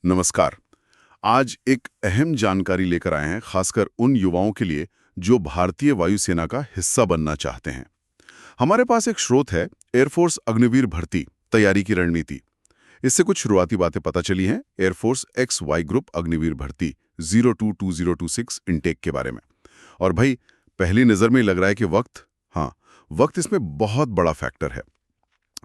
नमस्कार। आज एक अहम जानकारी लेकर आए हैं, खासकर उन युवाओं के लिए जो भारतीय वायुसेना का हिस्सा बनना चाहते हैं। हमारे पास एक स्रोत है, एयरफोर्स अग्निवीर भर्ती तैयारी की रणनीति। इससे कुछ शुरुआती बातें पता चली हैं air force X Y group Agniveer भर्ती 022026 इनटेक के बारे में। और भाई, पहली नज़र में ही लग रहा है कि वक्त इसमें बहुत बड़ा फैक्टर है।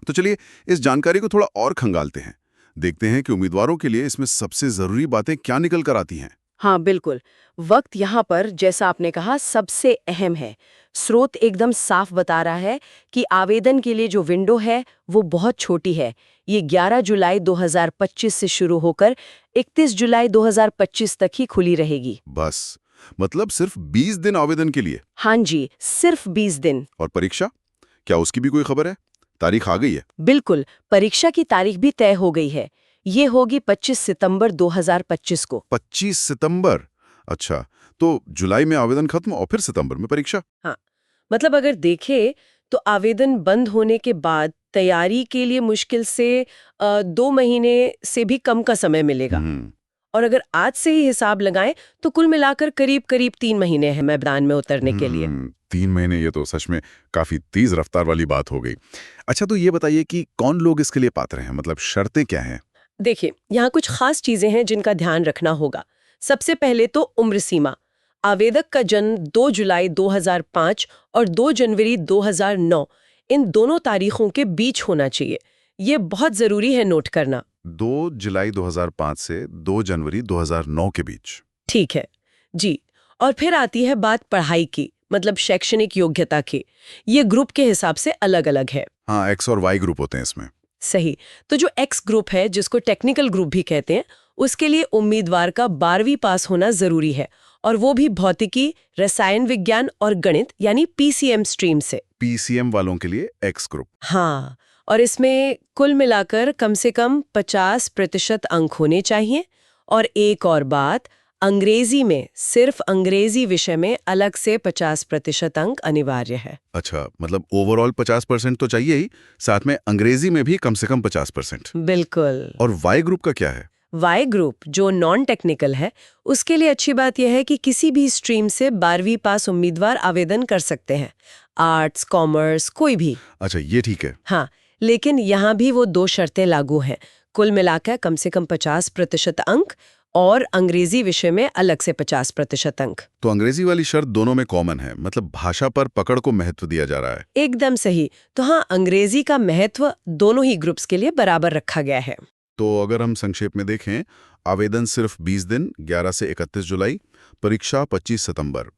तो चलिए इस जानकारी को थोड़ा और खंगालते हैं, देखते हैं कि उम्मीदवारों के लिए इसमें सबसे जरूरी बातें क्या निकल कर आती हैं। हाँ बिल्कुल। वक्त यहाँ पर जैसा आपने कहा सबसे अहम है। स्रोत एकदम साफ बता रहा है कि आवेदन के लिए जो विंडो है वो बहुत छोटी है। ये 11 जुलाई 2025 से शुरू होकर 31 जुलाई 2025 तक ही खुली रहेगी। बस, मतलब सिर्फ 20 दिन आवेदन के लिए। हाँ जी, सिर्फ 20 दिन। और परीक्षा, क्या उसकी भी कोई खबर है? तारीख आ गई है? बिल्कुल, परीक्षा की तारीख भी तय हो गई है। ये होगी 25 सितंबर 2025 को। 25 सितंबर। अच्छा, तो जुलाई में आवेदन खत्म और फिर सितंबर में परीक्षा। हाँ, मतलब अगर देखें तो आवेदन बंद होने के बाद तैयारी के लिए मुश्किल से 2 महीने से भी कम का समय मिलेगा। हम्म। और अगर आज से ही हिसाब लगाएं तो कुल मिलाकर करीब करीब 3 महीने हैं मैदान में उतरने के लिए। 3 महीने, ये तो सच में काफी तेज रफ्तार वाली बात हो गई। अच्छा, तो ये बताइए कि कौन लोग इसके लिए पात्र हैं, मतलब शर्तें क्या हैं? देखिए, यहाँ कुछ खास चीजें हैं जिनका ध्यान रखना होगा। सबसे पहले तो उम्र सीमा। आवेदक का जन्म 2 जुलाई 2005 और 2 जनवरी 2009 इन दोनों तारीखों के बीच होना चाहिए। ये बहुत जरूरी है नोट करना। 2 जुलाई 2005 से 2 जनवरी 2009 के बीच। ठीक है जी। और फिर आती है बात पढ़ाई की, मतलब शैक्षणिक योग्यता की। ये ग्रुप के हिसाब से अलग अलग है। हाँ, एक्स और वाई ग्रुप होते हैं इसमें। सही। तो जो एक्स ग्रुप है, जिसको टेक्निकल ग्रुप भी कहते हैं, उसके लिए उम्मीदवार का 12वीं पास होना जरूरी है, और वो भी भौतिकी, रसायन विज्ञान और गणित यानी पीसीएम स्ट्रीम से। पीसीएम वालों के लिए एक्स ग्रुप। हाँ, और इसमें कुल मिलाकर कम से कम 50% अंक होने चाहिए। और एक और बात, अंग्रेजी में, सिर्फ अंग्रेजी विषय में अलग से 50% अंक अनिवार्य है। अच्छा, मतलब ओवरऑल 50% तो चाहिए ही, साथ में अंग्रेजी में भी कम से कम 50%। बिल्कुल। और वाई ग्रुप का क्या है? वाई ग्रुप जो नॉन टेक्निकल है, उसके लिए अच्छी बात यह है कि किसी भी स्ट्रीम से 12वीं पास उम्मीदवार आवेदन कर सकते हैं। आर्ट्स, कॉमर्स, कोई भी। अच्छा, ये ठीक है। हाँ, लेकिन यहाँ भी वो 2 शर्तें लागू हैं। कुल मिलाकर कम से कम 50% अंक और अंग्रेजी विषय में अलग से 50% अंक। तो अंग्रेजी वाली शर्त दोनों में कॉमन है, मतलब भाषा पर पकड़ को महत्व दिया जा रहा है। एकदम सही। तो हाँ, अंग्रेजी का महत्व दोनों ही ग्रुप्स के लिए बराबर रखा गया है। तो अगर हम संक्षेप में देखें, आवेदन सिर्फ 20 दिन 11 से 31 जुलाई, परीक्षा 25 सितंबर,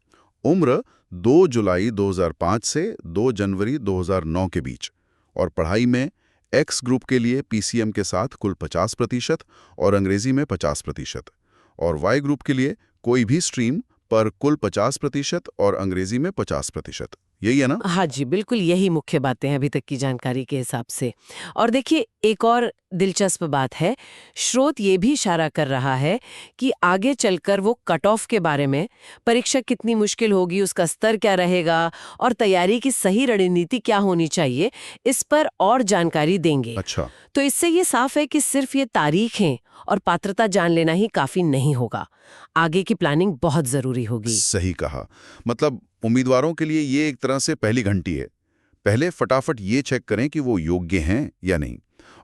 उम्र 2 जुलाई 2005 से 2 जनवरी 2009 के बीच, और पढ़ाई में एक्स ग्रुप के लिए पीसीएम के साथ कुल 50% और अंग्रेजी में 50%, और वाई ग्रुप के लिए कोई भी स्ट्रीम पर कुल 50% और अंग्रेजी में 50%। यही है ना? हाँ जी, बिल्कुल यही मुख्य बातें हैं अभी तक की जानकारी के हिसाब से। और देखिए, एक और दिलचस्प बात है, स्रोत ये भी इशारा कर रहा है कि आगे चलकर वो कट ऑफ के बारे में, परीक्षा कितनी मुश्किल होगी, उसका स्तर क्या रहेगा और तैयारी की सही रणनीति क्या होनी चाहिए, इस पर और जानकारी देंगे। अच्छा। तो इससे ये साफ है कि सिर्फ ये तारीखें और पात्रता जान लेना ही काफी नहीं होगा। आगे की प्लानिंग बहुत जरूरी होगी। सही कहा। मतलब उम्मीदवारों के लिए ये एक तरह से पहली घंटी है। पहले फटाफट ये चेक करें कि वो योग्य हैं या नहीं,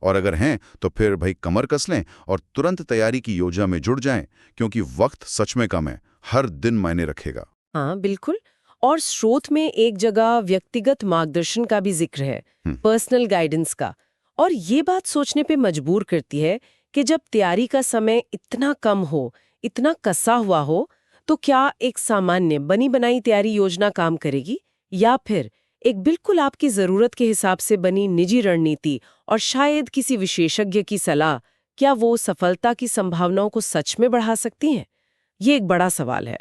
और अगर हैं तो फिर भाई कमर कस लें और तुरंत तैयारी की योजना में जुड़ जाएं, क्योंकि वक्त सच में कम है, हर दिन मायने रखेगा। हाँ बिल्कुल। और स्रोत में एक जगह व्यक्तिगत मार्गदर्शन का भी जिक्र है, पर्सनल गाइडेंस का। और ये बात सोचने पे मजबूर करती है कि जब तैयारी का समय इतना कम हो, इतना कसा हुआ हो, तो क्या एक सामान्य बनी बनाई तैयारी योजना काम करेगी, या फिर एक बिल्कुल आपकी जरूरत के हिसाब से बनी निजी रणनीति और शायद किसी विशेषज्ञ की सलाह, क्या वो सफलता की संभावनाओं को सच में बढ़ा सकती हैं? ये एक बड़ा सवाल है।